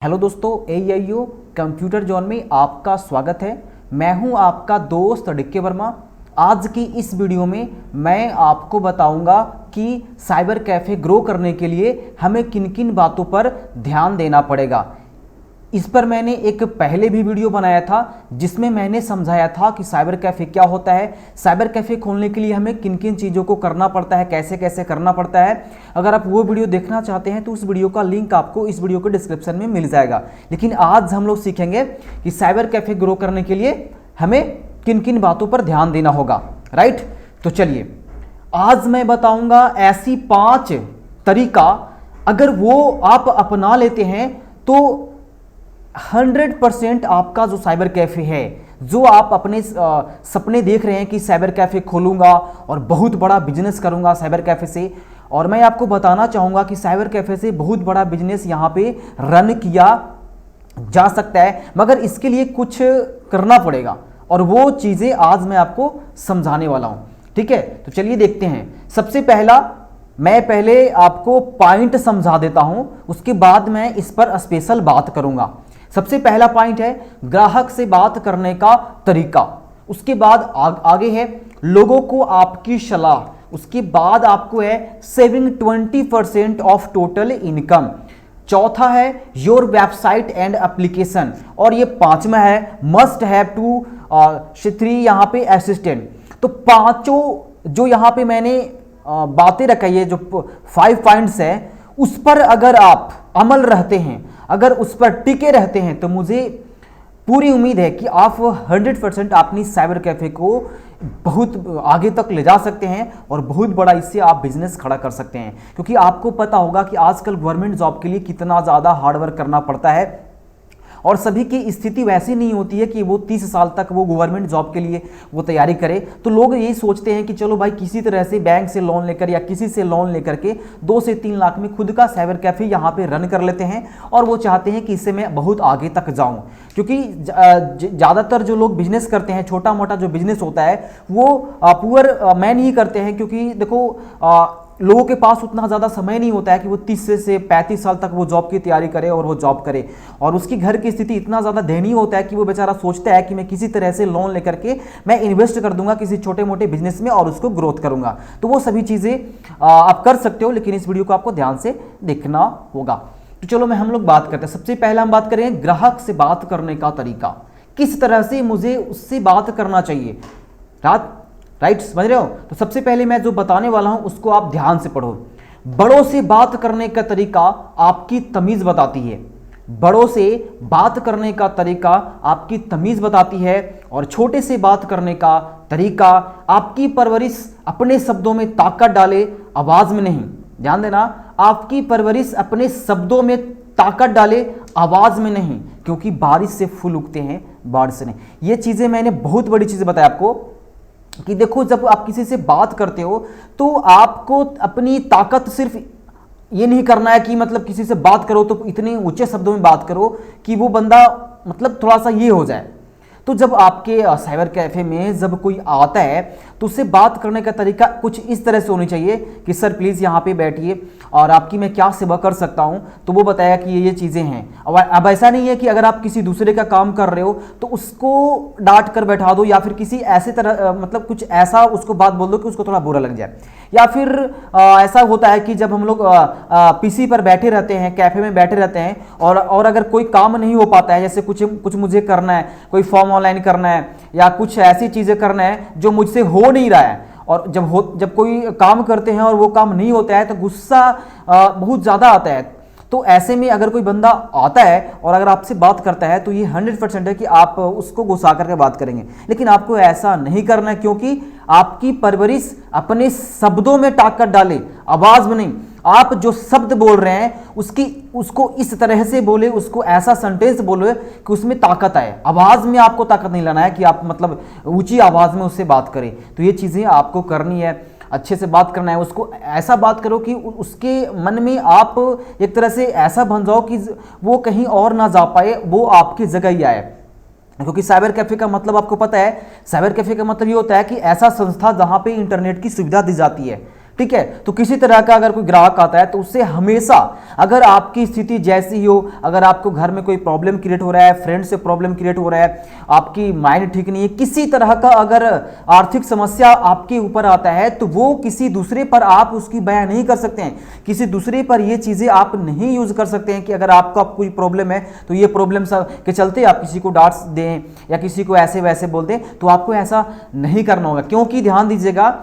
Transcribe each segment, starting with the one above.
Hello दोस्तों, AIO computer zone में आपका स्वागत है। मैं हूं आपका दोस्त डीके वर्मा। आज की इस वीडियो में मैं आपको बताऊंगा कि साइबर कैफ़े ग्रो करने के लिए हमें किन किन बातों पर ध्यान देना पड़ेगा। इस पर मैंने एक पहले भी वीडियो बनाया था जिसमें मैंने समझाया था कि साइबर कैफ़े क्या होता है, साइबर कैफ़े खोलने के लिए हमें किन किन चीज़ों को करना पड़ता है, कैसे कैसे करना पड़ता है। अगर आप वो वीडियो देखना चाहते हैं तो उस वीडियो का लिंक आपको इस वीडियो के डिस्क्रिप्शन में मिल जाएगा। लेकिन आज हम लोग सीखेंगे कि साइबर कैफ़े ग्रो करने के लिए हमें किन किन बातों पर ध्यान देना होगा। राइट, तो चलिए आज मैं बताऊंगा ऐसी 5 तरीका, अगर वो आप अपना लेते हैं तो 100% आपका जो साइबर कैफ़े है, जो आप अपने सपने देख रहे हैं कि साइबर कैफ़े खोलूंगा और बहुत बड़ा बिजनेस करूंगा साइबर कैफ़े से, और मैं आपको बताना चाहूँगा कि साइबर कैफ़े से बहुत बड़ा बिजनेस यहाँ पे रन किया जा सकता है, मगर इसके लिए कुछ करना पड़ेगा और वो चीज़ें आज मैं आपको समझाने वाला हूँ। ठीक है, तो चलिए देखते हैं। सबसे पहला मैं पहले आपको पॉइंट समझा देता हूँ, उसके बाद मैं इस पर स्पेशल बात करूँगा। सबसे पहला पॉइंट है ग्राहक से बात करने का तरीका। उसके बाद आगे है लोगों को आपकी सलाह। उसके बाद आपको है सेविंग 20% ऑफ टोटल इनकम। चौथा है योर वेबसाइट एंड एप्लीकेशन, और ये 5वां है मस्ट हैव टू 3 यहाँ पे असिस्टेंट। तो पांचों जो यहाँ पे मैंने बातें रखी है, जो 5 पॉइंट्स है, उस पर अगर आप अमल रहते हैं, अगर उस पर टिके रहते हैं, तो मुझे पूरी उम्मीद है कि आप 100% अपनी साइबर कैफ़े को बहुत आगे तक ले जा सकते हैं और बहुत बड़ा इससे आप बिजनेस खड़ा कर सकते हैं। क्योंकि आपको पता होगा कि आजकल गवर्नमेंट जॉब के लिए कितना ज़्यादा हार्डवर्क करना पड़ता है, और सभी की स्थिति वैसी नहीं होती है कि वो 30 साल तक वो गवर्नमेंट जॉब के लिए वो तैयारी करे। तो लोग यही सोचते हैं कि चलो भाई किसी तरह से बैंक से लोन लेकर या किसी से लोन लेकर के 2 से 3 लाख में खुद का साइबर कैफ़े यहाँ पे रन कर लेते हैं, और वो चाहते हैं कि इससे मैं बहुत आगे तक जाऊँ। क्योंकि ज़्यादातर जो लोग बिजनेस करते हैं, छोटा मोटा जो बिजनेस होता है, वो पुअर मैन ही करते हैं। क्योंकि देखो लोगों के पास उतना ज़्यादा समय नहीं होता है कि वो 30 से 35 साल तक वो जॉब की तैयारी करे और वो जॉब करे, और उसकी घर की स्थिति इतना ज़्यादा दयनीय होता है कि वो बेचारा सोचता है कि मैं किसी तरह से लोन लेकर के मैं इन्वेस्ट कर दूंगा किसी छोटे मोटे बिजनेस में और उसको ग्रोथ करूंगा। तो वो सभी चीज़ें आप कर सकते हो, लेकिन इस वीडियो को आपको ध्यान से देखना होगा। तो चलो हम लोग बात करते हैं। सबसे पहले हम बात करें ग्राहक से बात करने का तरीका, किस तरह से मुझे उससे बात करना चाहिए। राइट, समझ रहे हो? तो सबसे पहले मैं जो बताने वाला हूं उसको आप ध्यान से पढ़ो। बड़ों से बात करने का तरीका आपकी तमीज बताती है। बड़ों से बात करने का तरीका आपकी तमीज बताती है, और छोटे से बात करने का तरीका आपकी परवरिश अपने शब्दों में ताकत डाले, आवाज में नहीं। ध्यान देना, आपकी परवरिश अपने शब्दों में ताकत डाले, आवाज में नहीं, क्योंकि बारिश से फूल उगते हैं, बाढ़ से नहीं। ये चीजें मैंने बहुत बड़ी चीजें बताया आपको कि देखो, जब आप किसी से बात करते हो तो आपको अपनी ताकत सिर्फ ये नहीं करना है कि मतलब किसी से बात करो तो इतने ऊंचे शब्दों में बात करो कि वो बंदा मतलब थोड़ा सा ये हो जाए। तो जब आपके साइबर कैफ़े में जब कोई आता है तो उससे बात करने का तरीका कुछ इस तरह से होनी चाहिए कि सर प्लीज़ यहाँ पे बैठिए और आपकी मैं क्या सेवा कर सकता हूँ। तो वो बताया कि ये चीज़ें हैं। अब ऐसा नहीं है कि अगर आप किसी दूसरे का काम कर रहे हो तो उसको डांट कर बैठा दो, या फिर किसी ऐसे तरह मतलब कुछ ऐसा उसको बात बोल दो कि उसको थोड़ा बुरा लग जाए। या फिर ऐसा होता है कि जब हम लोग पीसी पर बैठे रहते हैं, कैफ़े में बैठे रहते हैं, और अगर कोई काम नहीं हो पाता है, जैसे कुछ मुझे करना है, कोई फॉर्म ऑनलाइन करना है या कुछ ऐसी चीज़ें करना है जो मुझसे हो नहीं रहा है, और जब कोई काम करते हैं और वो काम नहीं होता है तो गुस्सा बहुत ज़्यादा आता है। तो ऐसे में अगर कोई बंदा आता है और अगर आपसे बात करता है तो ये 100% है कि आप उसको गुस्सा करके बात करेंगे, लेकिन आपको ऐसा नहीं करना है, क्योंकि आपकी परवरिश अपने शब्दों में ताकत डाले, आवाज़ में नहीं। आप जो शब्द बोल रहे हैं उसको इस तरह से बोले, उसको ऐसा सेंटेंस बोले कि उसमें ताकत आए। आवाज़ में आपको ताकत नहीं लाना है कि आप मतलब ऊंची आवाज़ में उससे बात करें। तो ये चीज़ें आपको करनी है, अच्छे से बात करना है। उसको ऐसा बात करो कि उसके मन में आप एक तरह से ऐसा बन जाओ कि वो कहीं और ना जा पाए, वो आपकी जगह ही आए। क्योंकि साइबर कैफ़े का मतलब आपको पता है, साइबर कैफ़े का मतलब ये होता है कि ऐसा संस्था जहाँ पे इंटरनेट की सुविधा दी जाती है। ठीक है। तो किसी तरह का अगर कोई ग्राहक आता है तो उससे हमेशा, अगर आपकी स्थिति जैसी हो, अगर आपको घर में कोई प्रॉब्लम क्रिएट हो रहा है, फ्रेंड से प्रॉब्लम क्रिएट हो रहा है, आपकी माइंड ठीक नहीं है, किसी तरह का अगर आर्थिक समस्या आपके ऊपर आता है, तो वो किसी दूसरे पर आप उसकी बयां नहीं कर सकते हैं। किसी दूसरे पर ये चीजें आप नहीं यूज कर सकते हैं कि अगर आपका कोई प्रॉब्लम है तो ये प्रॉब्लम के चलते आप किसी को डांट दें या किसी को ऐसे वैसे बोल दें, तो आपको ऐसा नहीं करना होगा। क्योंकि ध्यान दीजिएगा,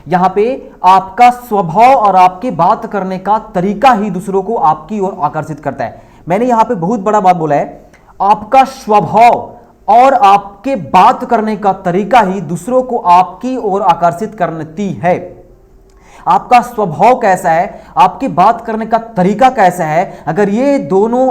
यहां पे आपका स्वभाव और आपके बात करने का तरीका ही दूसरों को आपकी ओर आकर्षित करता है। मैंने यहां पे बहुत बड़ा बात बोला है, आपका स्वभाव और आपके बात करने का तरीका ही दूसरों को आपकी ओर आकर्षित करती है। आपका स्वभाव कैसा है, आपकी बात करने का तरीका कैसा है, अगर ये दोनों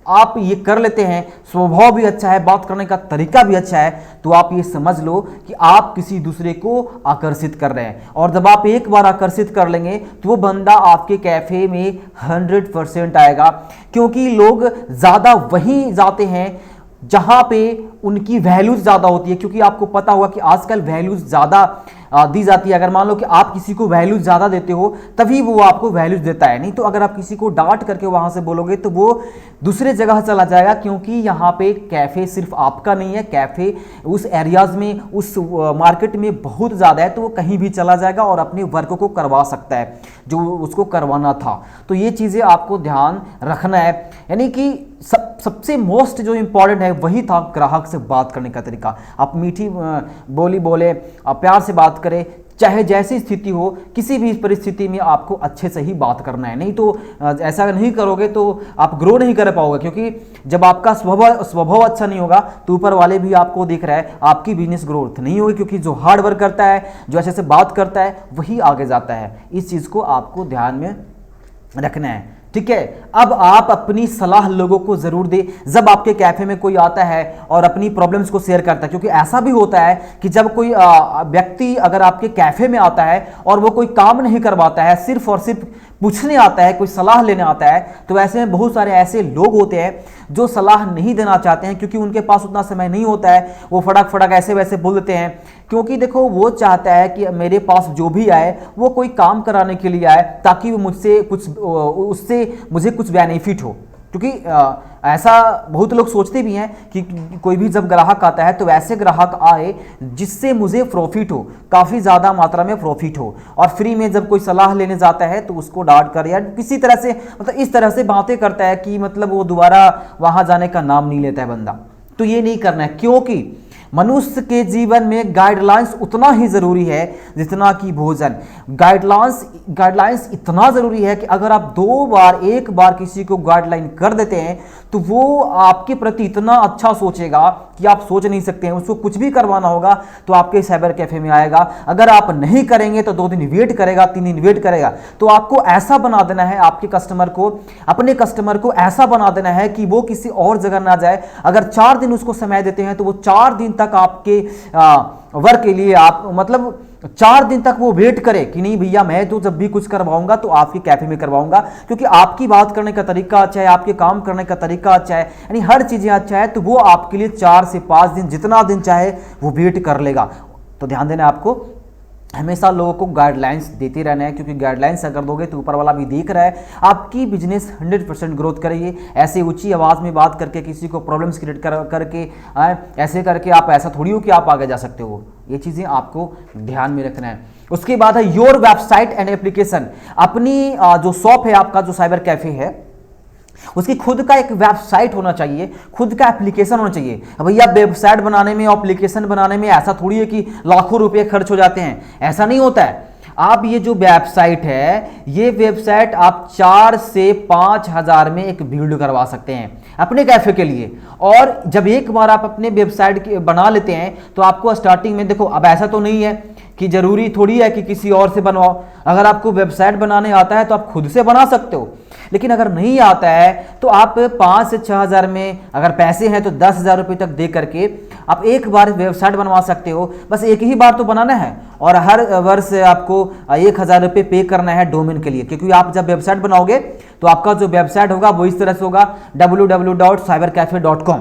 आप ये कर लेते हैं, स्वभाव भी अच्छा है, बात करने का तरीका भी अच्छा है, तो आप ये समझ लो कि आप किसी दूसरे को आकर्षित कर रहे हैं। और जब आप एक बार आकर्षित कर लेंगे तो वो बंदा आपके कैफे में 100% आएगा, क्योंकि लोग ज़्यादा वहीं जाते हैं जहां पे उनकी वैल्यूज ज़्यादा होती है। क्योंकि आपको पता होगा कि आजकल वैल्यूज ज़्यादा दी जाती है। अगर मान लो कि आप किसी को वैल्यूज ज़्यादा देते हो तभी वो आपको वैल्यूज देता है, नहीं तो अगर आप किसी को डांट करके वहां से बोलोगे तो वो दूसरे जगह चला जाएगा। क्योंकि यहाँ पे कैफ़े सिर्फ आपका नहीं है, कैफ़े उस एरियाज में, उस मार्केट में बहुत ज़्यादा है, तो वो कहीं भी चला जाएगा और अपने वर्क को करवा सकता है जो उसको करवाना था। तो ये चीज़ें आपको ध्यान रखना है। यानी कि सबसे मोस्ट जो इंपॉर्टेंट है वही था ग्राहक से बात करने का तरीका। आप मीठी बोली बोले, आप प्यार से बात करें, चाहे जैसी स्थिति हो, किसी भी परिस्थिति में आपको अच्छे से ही बात करना है। नहीं तो ऐसा नहीं करोगे तो आप ग्रो नहीं कर पाओगे। क्योंकि जब आपका स्वभाव अच्छा नहीं होगा तो ऊपर वाले भी आपको देख रहा है, आपकी बिजनेस ग्रोथ नहीं होगी। क्योंकि जो हार्ड वर्क करता है, जो अच्छे से बात करता है, वही आगे जाता है। इस चीज़ को आपको ध्यान में रखना है, ठीक है। अब आप अपनी सलाह लोगों को जरूर दे जब आपके कैफे में कोई आता है और अपनी प्रॉब्लम्स को शेयर करता है। क्योंकि ऐसा भी होता है कि जब कोई व्यक्ति अगर आपके कैफे में आता है और वो कोई काम नहीं करवाता है, सिर्फ और सिर्फ पूछने आता है, कोई सलाह लेने आता है, तो ऐसे में बहुत सारे ऐसे लोग होते हैं जो सलाह नहीं देना चाहते हैं। क्योंकि उनके पास उतना समय नहीं होता है, वो फटाक फटाक ऐसे वैसे बोल देते हैं। क्योंकि देखो, वो चाहता है कि मेरे पास जो भी आए वो कोई काम कराने के लिए आए, ताकि वो मुझसे कुछ, उससे मुझे कुछ बेनिफिट हो। क्योंकि ऐसा बहुत लोग सोचते भी हैं कि कोई भी जब ग्राहक आता है तो ऐसे ग्राहक आए जिससे मुझे प्रॉफिट हो, काफ़ी ज़्यादा मात्रा में प्रॉफिट हो। और फ्री में जब कोई सलाह लेने जाता है तो उसको डांट कर या किसी तरह से, मतलब इस तरह से बातें करता है कि मतलब वो दोबारा वहाँ जाने का नाम नहीं लेता है बंदा। तो ये नहीं करना है, क्योंकि मनुष्य के जीवन में गाइडलाइंस उतना ही जरूरी है जितना कि भोजन। गाइडलाइंस इतना जरूरी है कि अगर आप एक बार किसी को गाइडलाइन कर देते हैं तो वो आपके प्रति इतना अच्छा सोचेगा कि आप सोच नहीं सकते हैं। उसको कुछ भी करवाना होगा तो आपके साइबर कैफे में आएगा। अगर आप नहीं करेंगे तो 2 दिन वेट करेगा, 3 दिन वेट करेगा। तो आपको ऐसा बना देना है, आपके कस्टमर को, अपने कस्टमर को ऐसा बना देना है कि वो किसी और जगह ना जाए। अगर 4 दिन उसको समय देते हैं तो वो 4 दिन तक आपके वर्क के लिए, आप मतलब 4 दिन तक वो वेट करे कि नहीं भैया, मैं तो जब भी कुछ करवाऊंगा तो आपके कैफे में करवाऊंगा। क्योंकि आपकी बात करने का तरीका अच्छा है, आपके काम करने का तरीका अच्छा है, यानी हर चीजें अच्छा है, तो वो आपके लिए 4 से 5 दिन, जितना दिन चाहे वो वेट कर लेगा। तो ध्यान देना, आपको हमेशा लोगों को गाइडलाइंस देते रहना है। क्योंकि गाइडलाइंस अगर दोगे तो ऊपर वाला भी देख रहा है, आपकी बिजनेस 100% ग्रोथ करेगी। ऐसे ऊंची आवाज़ में बात करके किसी को प्रॉब्लम्स क्रिएट करके ऐसे करके आप, ऐसा थोड़ी हो कि आप आगे जा सकते हो। ये चीज़ें आपको ध्यान में रखना है। उसके बाद है योर वेबसाइट एंड एप्लीकेशन। अपनी जो शॉप है, आपका जो साइबर कैफे है, उसकी खुद का एक वेबसाइट होना चाहिए, खुद का एप्लीकेशन होना चाहिए। भैया वेबसाइट बनाने में, एप्लीकेशन बनाने में ऐसा थोड़ी है कि लाखों रुपए खर्च हो जाते हैं, ऐसा नहीं होता है। आप ये जो वेबसाइट है, ये वेबसाइट आप 4 से 5 हज़ार में एक बिल्ड करवा सकते हैं अपने कैफे के लिए। और जब एक बार आप अपने वेबसाइट बना लेते हैं तो आपको स्टार्टिंग में, देखो अब ऐसा तो नहीं है कि जरूरी थोड़ी है कि किसी और से बनवाओ। अगर आपको वेबसाइट बनाने आता है तो आप खुद से बना सकते हो, लेकिन अगर नहीं आता है तो आप 5 से 6 हज़ार में, अगर पैसे हैं तो 10,000 रुपये तक दे करके आप एक बार वेबसाइट बनवा सकते हो। बस एक ही बार तो बनाना है और हर वर्ष आपको 1,000 रुपये पे करना है डोमेन के लिए। क्योंकि आप जब वेबसाइट बनाओगे तो आपका जो वेबसाइट होगा वो इस तरह से होगा www.cybercafe.com।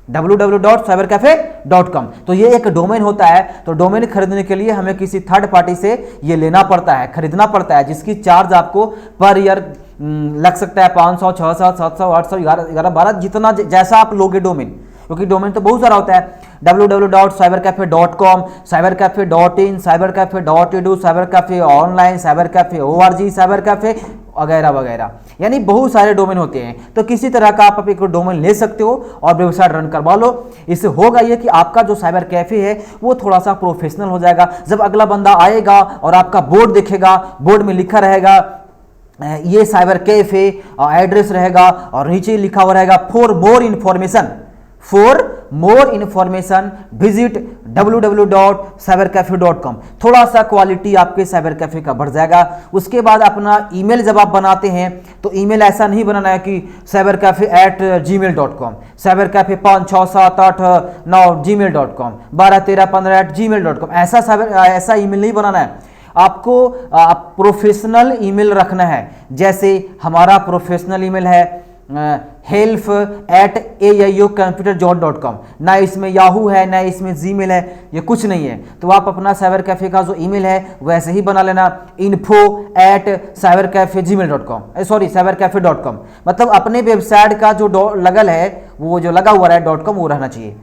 www.cybercafe.com। तो ये एक डोमेन होता है, तो डोमेन खरीदने के लिए हमें किसी थर्ड पार्टी से ये लेना पड़ता है, खरीदना पड़ता है, जिसकी चार्ज आपको पर ईयर लग सकता है 500, 600, 700, 800, 11, 12, जितना जैसा आप लोगे डोमेन, क्योंकि डोमेन तो बहुत सारा होता है। www.cybercafe.com, cybercafe.in, cybercafe.edu, cybercafe online, cybercafe org, cybercafe वगैरह वगैरह, यानी बहुत सारे डोमेन होते हैं। तो किसी तरह का आप एक डोमेन ले सकते हो और वेबसाइट रन करवा लो। इससे होगा ये कि आपका जो साइबर कैफे है वो थोड़ा सा प्रोफेशनल हो जाएगा। जब अगला बंदा आएगा और आपका बोर्ड देखेगा, बोर्ड में लिखा रहेगा ये साइबर कैफे, एड्रेस रहेगा और नीचे लिखा हुआ रहेगा for more information visit www.cybercafe.com। थोड़ा सा क्वालिटी आपके साइबर कैफे का बढ़ जाएगा। उसके बाद अपना ईमेल जब आप बनाते हैं तो ईमेल ऐसा नहीं बनाना है कि cybercafe@gmail.com, cybercafe56789 gmail.com, 121315 gmail.com, ऐसा ईमेल नहीं बनाना है आपको। प्रोफेशनल ईमेल रखना है। जैसे हमारा प्रोफेशनल ईमेल है help@aiocomputers.com, ना इसमें याहू है ना इसमें जीमेल है, ये कुछ नहीं है। तो आप अपना साइबर कैफे का जो ईमेल है वैसे ही बना लेना, info@cybercafe.com, सॉरी cybercafe.com, मतलब अपने वेबसाइट का जो लगल है वो जो लगा हुआ है .com वो रहना चाहिए।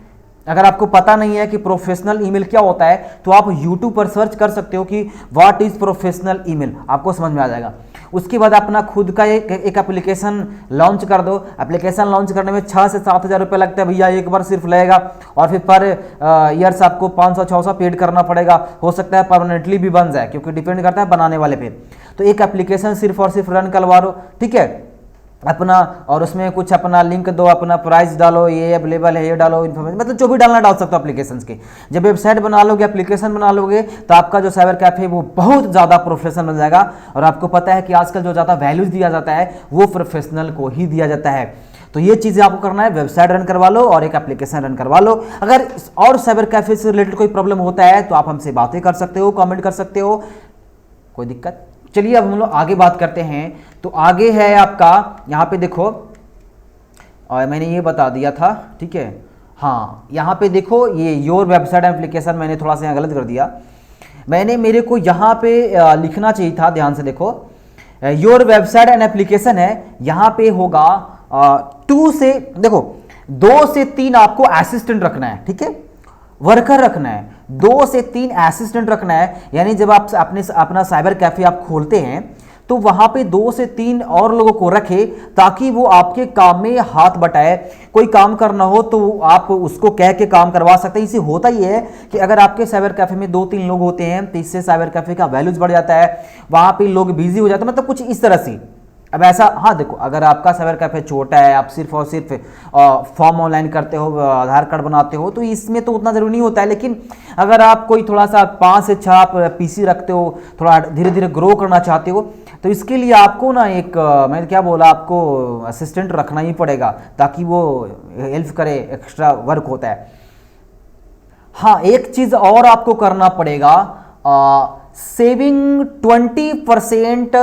अगर आपको पता नहीं है कि प्रोफेशनल ईमेल क्या होता है तो आप YouTube पर सर्च कर सकते हो कि व्हाट इज प्रोफेशनल ईमेल, आपको समझ में आ जाएगा। उसके बाद अपना खुद का एक एप्लीकेशन लॉन्च कर दो। एप्लीकेशन लॉन्च करने में 6 से 7 हज़ार रुपये लगता है भैया, एक बार सिर्फ लगेगा, और फिर पर ईयर्स आपको 500-600 पेड करना पड़ेगा। हो सकता है परमानेंटली भी बन जाए, क्योंकि डिपेंड करता है बनाने वाले पे। तो एक एप्लीकेशन सिर्फ और सिर्फ रन करवा लो, ठीक है अपना, और उसमें कुछ अपना लिंक दो, अपना प्राइस डालो, ये अवेलेबल है ये डालो, इन्फॉर्मेशन मतलब जो भी डालना डाल सकते हो एप्लीकेशंस के। जब वेबसाइट बना लोगे, एप्लीकेशन बना लोगे, तो आपका जो साइबर कैफे है वो बहुत ज़्यादा प्रोफेशनल बन जाएगा। और आपको पता है कि आजकल जो ज़्यादा वैल्यूज दिया जाता है वो प्रोफेशनल को ही दिया जाता है। तो ये चीज़ें आपको करना है, वेबसाइट रन करवा लो और एक एप्लीकेशन रन करवा लो। अगर और साइबर कैफे से रिलेटेड कोई प्रॉब्लम होता है तो आप हमसे बातें कर सकते हो, कमेंट कर सकते हो, कोई दिक्कत। चलिए अब हम लोग आगे बात करते हैं। तो आगे है आपका, यहाँ पे देखो, और मैंने ये बता दिया था, ठीक है, हाँ यहाँ पे देखो ये योर वेबसाइट एप्लीकेशन, मैंने थोड़ा सा यहाँ गलत कर दिया। मेरे को यहाँ पे लिखना चाहिए था, ध्यान से देखो, योर वेबसाइट एंड एप्लीकेशन है, यहाँ पे होगा 2 से, देखो 2 से 3 आपको असिस्टेंट रखना है, ठीक है, वर्कर रखना है, 2 से 3 असिस्टेंट रखना है। यानी जब आप अपना साइबर कैफे आप खोलते हैं तो वहां पे 2 से 3 और लोगों को रखे, ताकि वो आपके काम में हाथ बटाए। कोई काम करना हो तो आप उसको कह के काम करवा सकते हैं। इससे होता ही है कि अगर आपके साइबर कैफे में 2-3 लोग होते हैं तो इससे साइबर कैफे का वैल्यूज बढ़ जाता है, वहां पे लोग बिजी हो जाते हैं, मतलब कुछ इस तरह से। अब ऐसा, हाँ देखो, अगर आपका साइबर कैफे छोटा है, आप सिर्फ और सिर्फ फॉर्म ऑनलाइन करते हो, आधार कार्ड बनाते हो, तो इसमें तो उतना जरूरी नहीं होता है। लेकिन अगर आप कोई थोड़ा सा 5 से 6 आप पीसी रखते हो, थोड़ा धीरे धीरे ग्रो करना चाहते हो, तो इसके लिए आपको ना एक मैंने क्या बोला, आपको असिस्टेंट रखना ही पड़ेगा, ताकि वो हेल्प करे, एक्स्ट्रा वर्क होता है। हाँ एक चीज़ और आपको करना पड़ेगा, सेविंग 20%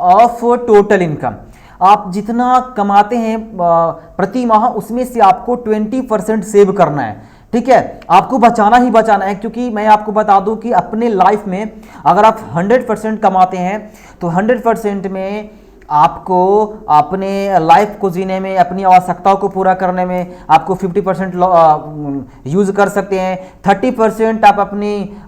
ऑफ टोटल इनकम। आप जितना कमाते हैं प्रति माह, उसमें से आपको 20% सेव करना है, ठीक है, आपको बचाना ही बचाना है। क्योंकि मैं आपको बता दूं कि अपने लाइफ में अगर आप 100% कमाते हैं तो 100% में आपको अपने लाइफ को जीने में, अपनी आवश्यकताओं को पूरा करने में आपको 50% यूज़ कर सकते हैं। 30% आप अपनी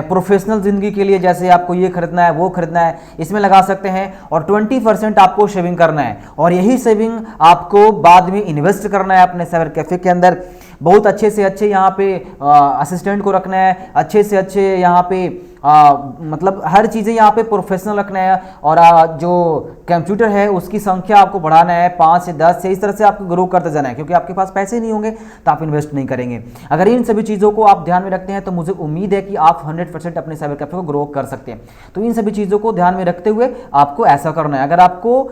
प्रोफेशनल ज़िंदगी के लिए, जैसे आपको ये खरीदना है वो खरीदना है, इसमें लगा सकते हैं। और 20% आपको सेविंग करना है, और यही सेविंग आपको बाद में इन्वेस्ट करना है अपने साइबर कैफे के अंदर। बहुत अच्छे से अच्छे यहाँ पे असिस्टेंट को रखना है, अच्छे से अच्छे यहाँ पे मतलब हर चीज़ें यहाँ पे प्रोफेशनल रखना है। और जो कंप्यूटर है उसकी संख्या आपको बढ़ाना है 5 से 10 से, इस तरह से आपको ग्रो करते जाना है। क्योंकि आपके पास पैसे नहीं होंगे तो आप इन्वेस्ट नहीं करेंगे। अगर इन सभी चीज़ों को आप ध्यान में रखते हैं तो मुझे उम्मीद है कि आप 100% अपने साइबर कैफे को ग्रो कर सकते हैं। तो इन सभी चीज़ों को ध्यान में रखते हुए आपको ऐसा करना है। अगर आपको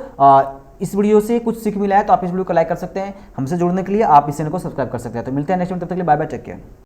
इस वीडियो से कुछ सीख मिला है तो आप इस वीडियो को लाइक कर सकते हैं। हमसे जुड़ने के लिए आप इस चैनल को सब्सक्राइब कर सकते हैं। तो मिलते हैं नेक्स्ट वीडियो, तब तक के लिए बाय बाय, टेक केयर।